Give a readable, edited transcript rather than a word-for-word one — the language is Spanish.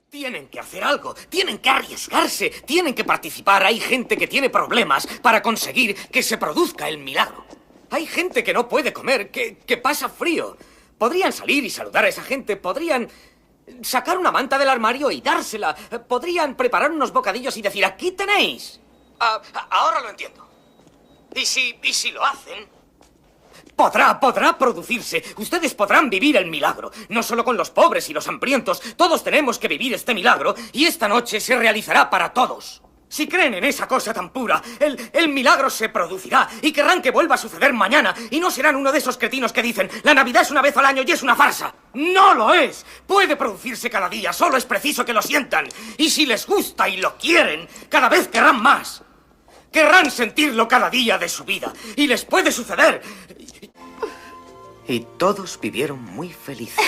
Tienen que hacer algo, tienen que arriesgarse, tienen que participar. Hay gente que tiene problemas para conseguir que se produzca el milagro. Hay gente que no puede comer, que pasa frío. Podrían salir y saludar a esa gente, podrían sacar una manta del armario y dársela. Podrían preparar unos bocadillos y decir, aquí tenéis. Ahora lo entiendo. ¿Y si lo hacen? Podrá producirse. Ustedes podrán vivir el milagro. No solo con los pobres y los hambrientos. Todos tenemos que vivir este milagro. Y esta noche se realizará para todos. Si creen en esa cosa tan pura, el milagro se producirá. Y querrán que vuelva a suceder mañana. Y no serán uno de esos cretinos que dicen, la Navidad es una vez al año y es una farsa. ¡No lo es! Puede producirse cada día. Solo es preciso que lo sientan. Y si les gusta y lo quieren, cada vez querrán más. Querrán sentirlo cada día de su vida. Y les puede suceder. Y todos vivieron muy felices.